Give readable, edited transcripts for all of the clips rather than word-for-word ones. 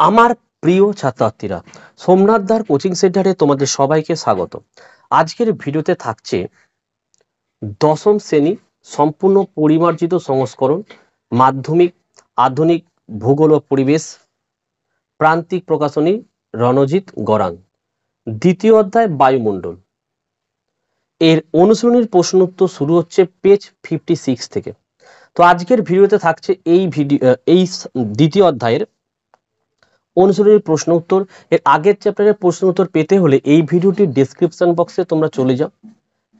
আমার প্রিয় ছাত্রছাত্রীরা, সোমনাথ দার কোচিং সেন্টারে তোমাদের সবাইকে স্বাগত। আজকের ভিডিওতে থাকছে দশম শ্রেণী সম্পূর্ণ পরিমার্জিত সংস্করণ, মাধ্যমিক আধুনিক ভূগোল ও পরিবেশ, প্রান্তিক প্রকাশনী রণজিৎ গড়াং, দ্বিতীয় অধ্যায় বায়ুমণ্ডল। এর অনুশীলনীর প্রশ্ন উত্তর শুরু হচ্ছে পেজ 56 থেকে। তো আজকের ভিডিওতে থাকছে এই দ্বিতীয় অধ্যায়ের অনুশীলনীর প্রশ্ন উত্তর। এর আগের চ্যাপ্টারের প্রশ্ন উত্তর পেতে হলে এই ভিডিওটির ডেসক্রিপশন বক্সে তোমরা চলে যাও।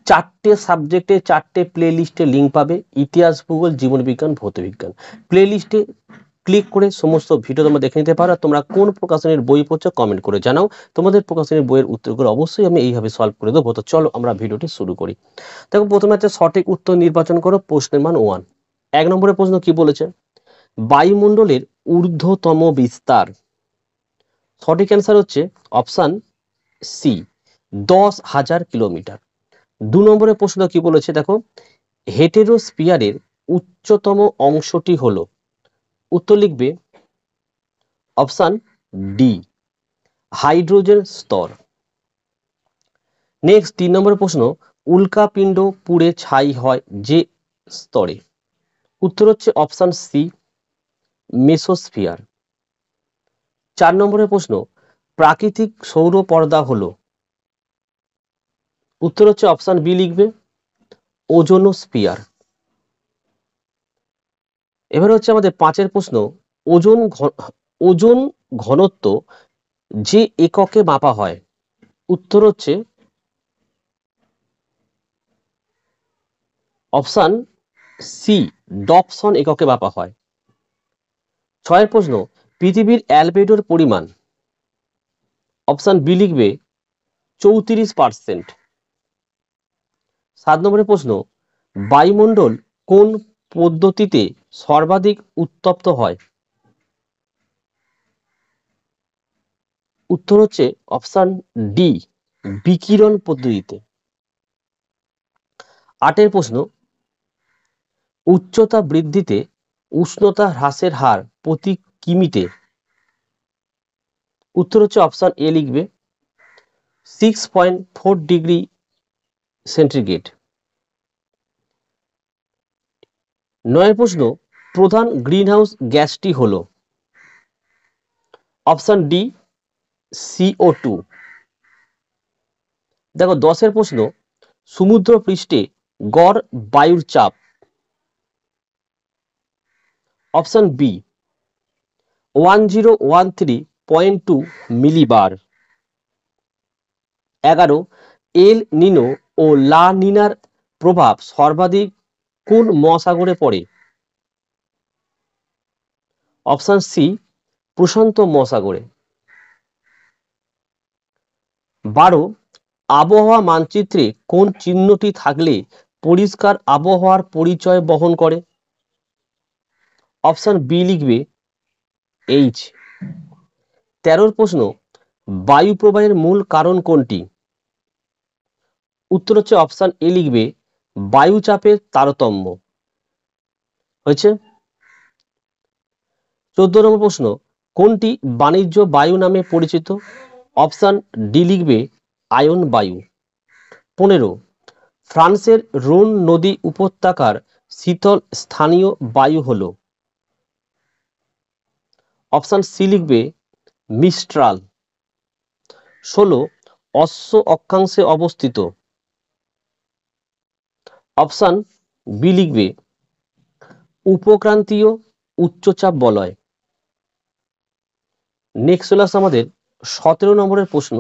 4টে সাবজেক্টে 4টে প্লে লিস্টে লিঙ্ক পাবে, ইতিহাস, ভূগোল, জীবনবিজ্ঞান, ভৌতবিজ্ঞান। প্লে লিস্টে ক্লিক করে সমস্ত ভিডিও তোমরা দেখে নিতে পারো। তোমরা কোন প্রকাশনীর বই পড়ছো কমেন্ট করে জানাও। তোমাদের প্রকাশনীর বইয়ের উত্তরগুলো অবশ্যই আমি এইভাবে সলভ করে দেবো। তো চলো আমরা ভিডিওটি শুরু করি। দেখো, প্রথমে হচ্ছে সঠিক উত্তর নির্বাচন করো। প্রশ্নের মান 1। 1 নম্বরের প্রশ্ন কি বলেছে? বায়ুমণ্ডলের ঊর্ধ্বতম বিস্তার। সঠিক অ্যান্সার হচ্ছে অপশান সি, 10,000 কিলোমিটার। 2 নম্বরের প্রশ্ন কি বলেছে দেখো, হেটেরোস্ফিয়ারের উচ্চতম অংশটি হলো। উত্তর লিখবে অপশান ডি, হাইড্রোজেন স্তর। নেক্সট 3 নম্বরের প্রশ্ন, উল্কাপিণ্ড পুড়ে ছাই হয় যে স্তরে। উত্তর হচ্ছে অপশান সি, মেসোস্ফিয়ার। 4 নম্বরের প্রশ্ন, প্রাকৃতিক সৌর পর্দা হলো। উত্তর হচ্ছে অপশান বি, লিখবে ওজোনোস্ফিয়ার। এবার হচ্ছে আমাদের 5 প্রশ্ন, ওজোন ঘনত্ব যে এককে মাপা হয়। উত্তর হচ্ছে অপশান সি, ডপসন এককে মাপা হয়। 6 প্রশ্ন, পৃথিবীর অ্যালবেডোর পরিমাণ। অপশান বি, লিখবে 34%। 7 নম্বরের প্রশ্ন, বায়ুমণ্ডল কোন পদ্ধতিতে সর্বাধিক উত্তপ্ত হয়। উত্তর হচ্ছে অপশান ডি, বিকিরণ পদ্ধতিতে। 8 প্রশ্ন, উচ্চতা বৃদ্ধিতে উষ্ণতা হ্রাসের হার প্রতি কিমিতে। উত্তর হচ্ছে অপশান এ, লিখবে 6.4 ডিগ্রি সেন্টিগ্রেড। 9 প্রশ্ন, প্রধান গ্রিনহাউস গ্যাসটি হলো। Option D, CO2। দেখো 10 প্রশ্ন, সমুদ্র পৃষ্ঠে গড় বায়ুর চাপ। Option B, 1013.2 মিলিবার। 11, এল নিনো ও লা নিনার প্রভাব সর্বাধিক কোন মহাসাগরে পড়ে। অপশান সি, প্রশান্ত মহাসাগরে। 12, আবহাওয়া মানচিত্রে কোন চিহ্নটি থাকলে পরিষ্কার আবহাওয়ার পরিচয় বহন করে। অপশান বি, লিখবে এইচ। 13 প্রশ্ন, বায়ু প্রবাহের মূল কারণ কোনটি। উত্তর হচ্ছে অপশান এ, লিখবে বায়ুচাপের তারতম্য। হয়েছে। 14 নম্বর প্রশ্ন, কোনটি বাণিজ্য বায়ু নামে পরিচিত। অপশান ডি, লিখবে আয়ন বায়ু। 15, ফ্রান্সের রোন নদী উপত্যকার শীতল স্থানীয় বায়ু হলো। অপশান সি, লিখবে মিস্ট্রাল। 16, অশ্ব অক্ষাংশে অবস্থিত। অপশান বি, লিখবে উপক্রান্তীয় উচ্চচাপ বলয়। নেক্সট চলে আসছে আমাদের 17 নম্বরের প্রশ্ন,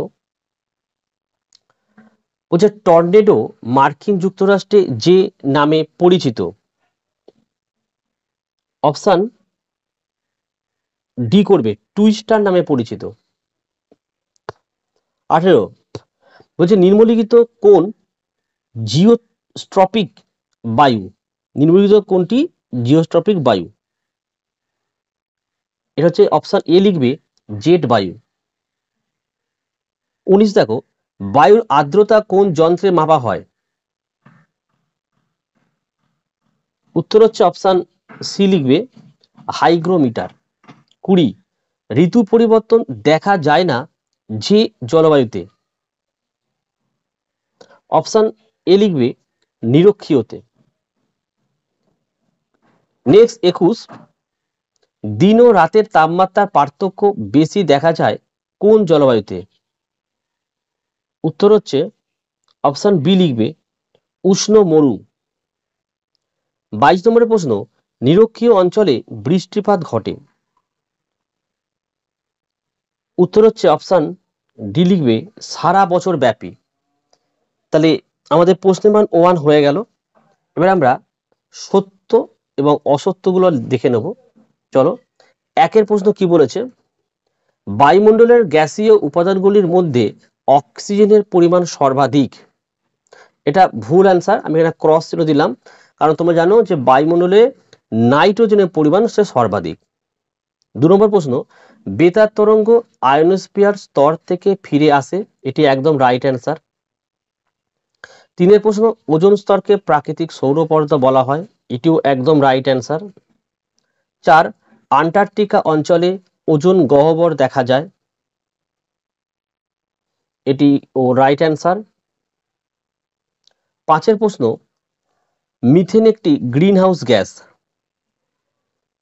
বলছে টর্নেডো মার্কিন যুক্তরাষ্ট্রে যে নামে পরিচিত। অপশান ডি করবে, টুইস্টার নামে পরিচিত। 18, বলছে নিম্নলিখিত কোন জিওস্ট্রপিক বায়ু। নিম্নলিখিত কোনটি জিওস্ট্রপিক বায়ু। এটা হচ্ছে অপশান এ, লিখবে জেট বায়ু। 19, দেখো বায়ুর আর্দ্রতা কোন যন্ত্রে মাপা হয়। উত্তর হচ্ছে অপশান সি, লিখবে হাইগ্রোমিটার। 20, ঋতু পরিবর্তন দেখা যায় না যে জলবায়ুতে? অপশন এ লিখবে নিরক্ষীয়তে। নেক্সট 21, দিন ও রাতের তাপমাত্রার পার্থক্য বেশি দেখা যায় কোন জলবায়ুতে? উত্তর হচ্ছে অপশন বি লিখবে উষ্ণ মরু। 22 নম্বরের প্রশ্ন, নিরক্ষীয় অঞ্চলে বৃষ্টিপাত ঘটে। উত্তর হচ্ছে অপশন ডি লিখবে সারা বছর ব্যাপী। তাহলে আমাদের প্রশ্নের মান 1 হয়ে গেল। এবার আমরা সত্য এবং অসত্যগুলো দেখে নেব। চলো, একের প্রশ্ন কি বলেছে? বায়ুমণ্ডলের গ্যাসীয় উপাদানগুলির মধ্যে অক্সিজেনের পরিমাণ সর্বাধিক। এটা ভুল অ্যান্সার, আমি এখানে ক্রস চিহ্ন দিলাম, কারণ তোমরা জানো যে বায়ুমণ্ডলে নাইট্রোজেনের পরিমাণ সে সর্বাধিক। 2 নম্বর প্রশ্ন, বেতার তরঙ্গ আয়োনোস্ফিয়ার স্তর থেকে ফিরে আসে। এটি একদম রাইট অ্যান্সার। 3 প্রশ্ন, ওজোন স্তরকে প্রাকৃতিক সৌরপর্দা বলা হয়। এটিও একদম রাইট অ্যান্সার। 4, আন্টার্কটিকা অঞ্চলে ওজোন গহ্বর দেখা যায়। এটি ও রাইট অ্যান্সার। 5 প্রশ্ন, মিথেন একটি গ্রিন হাউস গ্যাস।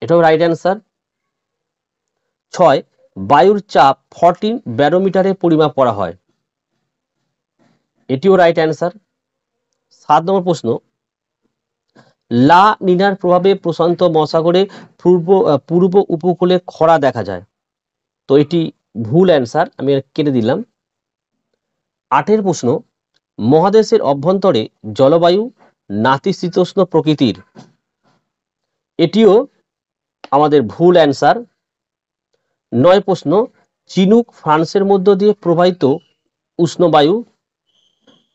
এটাও রাইট অ্যান্সার। 6, বায়ুর চাপ 14 ব্যারোমিটারে পরিমাপ করা হয়। এটিও রাইট অ্যান্সার। 7 নম্বর প্রশ্ন, লা নিনার প্রভাবে প্রশান্ত মহাসাগরে পূর্ব উপকূলে খরা দেখা যায়। তো এটি ভুল অ্যান্সার, আমি কেটে দিলাম। 8 প্রশ্ন, মহাদেশের অভ্যন্তরে জলবায়ু নাতিশীতোষ্ণ প্রকৃতির। এটিও আমাদের ভুল অ্যান্সার। 9 প্রশ্ন, চিনুক ফ্রান্সের মধ্য দিয়ে প্রবাহিত উষ্ণবায়ু।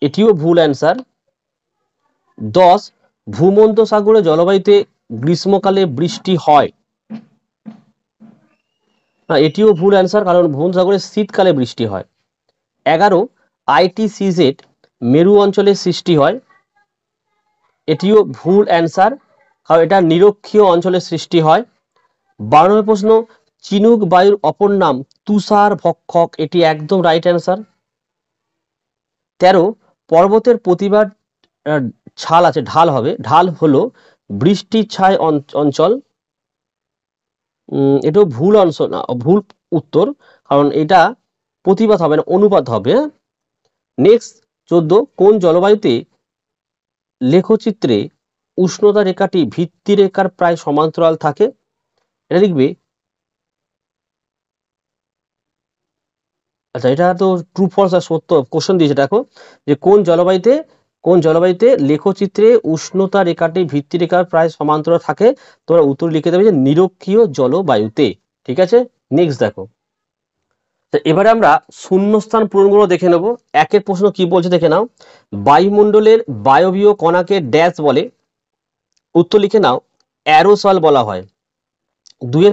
এটিও ভুল অ্যান্সার। 10, ভূমধ্যসাগরে জলবায়ুতে গ্রীষ্মকালে বৃষ্টি হয়। না, এটিও ভুল অ্যান্সার, কারণ ভূমধ্যসাগরে শীতকালে বৃষ্টি হয়। 11, ITCZ মেরু অঞ্চলে সৃষ্টি হয়। এটিও ভুল অ্যান্সার, কারণ এটা নিরক্ষীয় অঞ্চলে সৃষ্টি হয়। 12 প্রশ্ন, চিনুক বায়ুর অপর নাম তুষার ভক্ষক। এটি একদম রাইট অ্যান্সার। 13, পর্বতের প্রতিবার ছাল আছে, ঢাল হবে, ঢাল হলো বৃষ্টির ছায় অঞ্চল। এটাও ভুল অংশ না, ভুল উত্তর, কারণ এটা প্রতিপাত হবে না, অনুপাত হবে। নেক্সট 14, কোন জলবায়ুতে লেখচিত্রে উষ্ণতা রেখাটি ভিত্তি রেখার প্রায় সমান্তরাল থাকে? এটা লিখবে, আচ্ছা এটা তো ট্রু ফলস আর সত্য কোশ্চেন দিয়েছে, দেখো যে কোন জলবায়ুতে লেখচিত্রে উষ্ণতা রেখাটি ভিত্তি রেখার প্রায় সমান্তরাল থাকে। তোমরা উত্তর লিখে দেবে যে নিরক্ষীয় জলবায়ুতে। ঠিক আছে, নেক্সট দেখো। এবারে আমরা শূন্যস্থান পূরণগুলো দেখে নেব। একের প্রশ্ন কি বলছে দেখে নাও, বায়ুমণ্ডলের বায়বীয় কণাকে ড্যাশ বলে। উত্তর লিখে নাও, অ্যারোসল বলা হয়। 2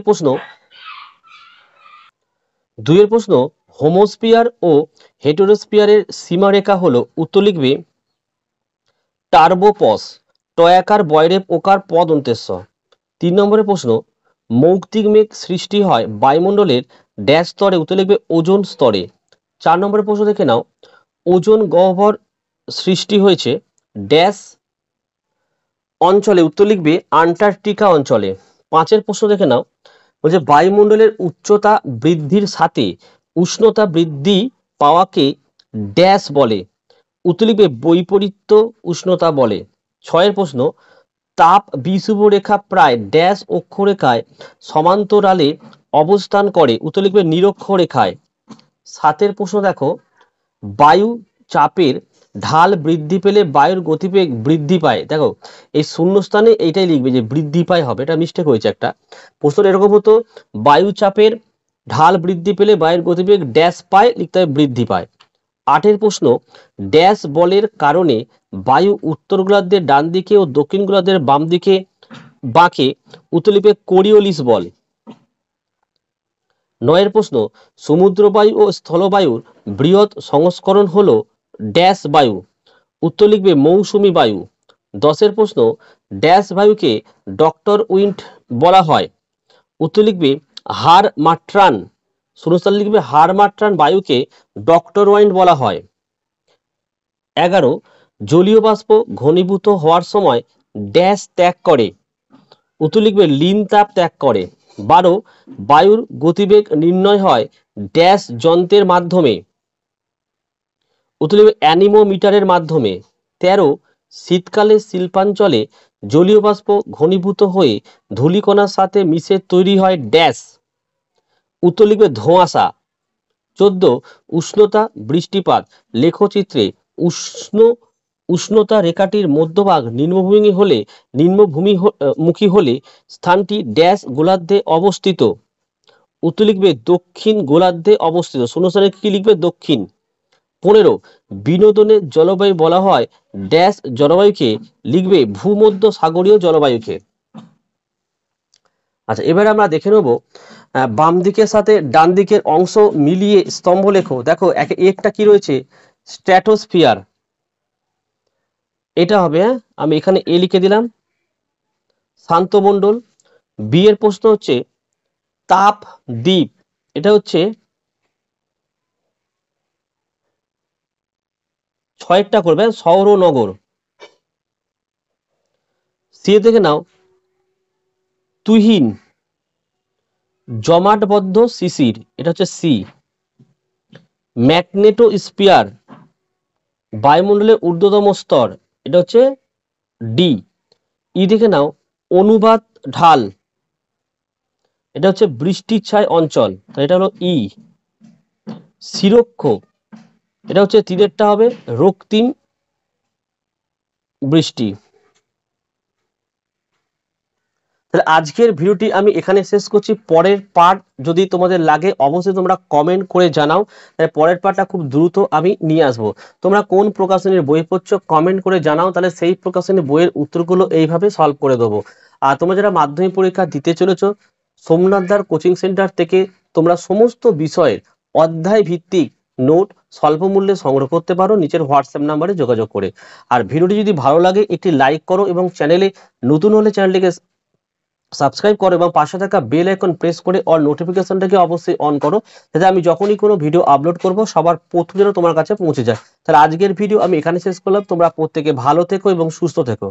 প্রশ্ন, হোমোস্ফিয়ার ও হেটেরোস্ফিয়ারের সীমারেখা হলো। উত্তর লিখবে টার্বোপস, টয়াকার বয়রে পোকার পদ অন্তেশ্ব। 3 নম্বরের প্রশ্ন, মৌক্তিক মেঘ সৃষ্টি হয় বায়ুমণ্ডলের ড্যাশ স্তরে। উত্তর লিখবে ওজোন স্তরে। 4 নম্বরের প্রশ্ন দেখে নাও, ওজোন গহ্বর সৃষ্টি হয়েছে ড্যাশ অঞ্চলে। উত্তর লিখবে আন্টার্কটিকা অঞ্চলে। 5 প্রশ্ন দেখে নাও, বলছে বায়ুমণ্ডলের উচ্চতা বৃদ্ধির সাথে উষ্ণতা বৃদ্ধি পাওয়াকে ড্যাশ বলে। উত্তর লিখবে বৈপরীত্য উষ্ণতা বলে। 6 প্রশ্ন, তাপ বিষুবরেখা প্রায় ড্যাশ অক্ষরেখায় সমান্তরালে অবস্থান করে। উত্তর লিখবে নিরক্ষরেখায়। 7 প্রশ্ন দেখো, বায়ু চাপের ঢাল বৃদ্ধি পেলে বায়ুর গতিবেগ বৃদ্ধি পায়। দেখো এই শূন্যস্থানে এইটাই লিখবে যে বৃদ্ধি পায় হবে, এটা মিস্টেক হয়েছে একটা। প্রশ্ন এরকম হতো, বায়ু চাপের ঢাল বৃদ্ধি পেলে বায়ুর গতিবেগ ড্যাশ পায়, লিখতে হবে বৃদ্ধি পায়। 8 প্রশ্ন, ড্যাশ বলের কারণে বায়ু উত্তর গোলার্ধের ডান দিকে ও দক্ষিণ গোলার্ধের বাম দিকে বাঁকে। উত্তর লিখবে কোরিওলিস বল। 9 প্রশ্ন, সমুদ্রবায়ু ও স্থলবায়ুর বৃহৎ সংস্করণ হলো ড্যাশ বায়ু। উত্তর লিখবে মৌসুমী বায়ু। 10 প্রশ্ন, ড্যাশ বায়ুকে ডক্টর উইন্ড বলা হয়। উত্তর লিখবে হার মাত্রান, শূন্যস্থানে লিখবে হার মাত্রান বায়ুকে ডক্টর ওয়াইন বলা হয়। 11 জলীয় বাষ্প ঘনীভূত হওয়ার সময় ড্যাশ ত্যাগ করে, উত্তর লিখবে লিন তাপ ত্যাগ করে। 12 বায়ুর গতিবেগ নির্ণয় হয় ড্যাশ যন্ত্রের মাধ্যমে, উত্তর লিখবে অ্যানিমোমিটারের মাধ্যমে। 13 শীতকালে শিল্পাঞ্চলে জলীয় বাষ্প ঘনীভূত হয়ে ধূলিকণার সাথে মিশে তৈরি হয় ড্যাশ, উত্তর লিখবে ধোঁয়াশা। 14 উষ্ণতা বৃষ্টিপাত লেখচিত্রে উষ্ণতা রেখাটির মধ্যভাগ নিম্নভূমিমুখী হলে স্থানটি ড্যাশ গোলার্ধে অবস্থিত, উত্তর লিখবে দক্ষিণ গোলার্ধে অবস্থিত। শূন্যস্থানে কি লিখবে? দক্ষিণ। 15 বিনোদনের জলবায়ু বলা হয় ড্যাশ জলবায়ুকে, লিখবে ভূমধ্য সাগরীয় জলবায়ুকে। আচ্ছা, এবারে আমরা দেখে নেব বাম দিকের সাথে ডান দিকের অংশ মিলিয়ে স্তম্ভ লেখো। দেখো একটা কি রয়েছে? স্ট্র্যাটোস্ফিয়ার, এটা হবে, আমি এখানে এ লিখে দিলাম। শান্তমণ্ডল। বি এর প্রশ্ন হচ্ছে তাপ দ্বীপ, এটা হচ্ছে 6টা করবে শহর ও নগর। সি দেখে নাও তুহিন জমাটবদ্ধ শিশির, এটা হচ্ছে সি। ম্যাগনেটোস্ফিয়ার বায়ুমণ্ডলের ঊর্ধ্বতম স্তর, এটা হচ্ছে ডি। ই দেখে নাও অনুবাদ ঢাল, এটা হচ্ছে বৃষ্টির ছায় অঞ্চল, এটা হলো ই। শিরক্ষ, এটা হচ্ছে তীরেরটা হবে রক্তিম বৃষ্টি। তাহলে আজকের ভিডিওটি আমি এখানে শেষ করছি। পরের পার্ট যদি তোমাদের লাগে অবশ্যই তোমরা কমেন্ট করে জানাও, তাহলে পরের পার্টটা খুব দ্রুত আমি নিয়ে আসবো। তোমরা কোন প্রকাশনীর বই পড়ছো কমেন্ট করে জানাও, তাহলে সেই প্রকাশনীর বইয়ের উত্তরগুলো এইভাবে সলভ করে দেবো। আর তোমরা যারা মাধ্যমিক পরীক্ষা দিতে চলেছো, সোমনাথদার কোচিং সেন্টার থেকে তোমরা সমস্ত বিষয়ের অধ্যায় ভিত্তিক নোট স্বল্প মূল্যে সংগ্রহ করতে পারো নিচের হোয়াটসঅ্যাপ নাম্বারে যোগাযোগ করে। আর ভিডিওটি যদি ভালো লাগে একটি লাইক করো এবং চ্যানেলে নতুন হলে চ্যানেলটিকে সাবস্ক্রাইব করো এবং পাশে থাকা বেল আইকন প্রেস করে অল নোটিফিকেশনটাকে অবশ্যই অন করো, যাতে আমি যখনই কোনো ভিডিও আপলোড করব সবার প্রথম যেন তোমার কাছে পৌঁছে যায়। তাহলে আজকের ভিডিও আমি এখানে শেষ করলাম। তোমরা প্রত্যেকে ভালো থেকো এবং সুস্থ থেকো।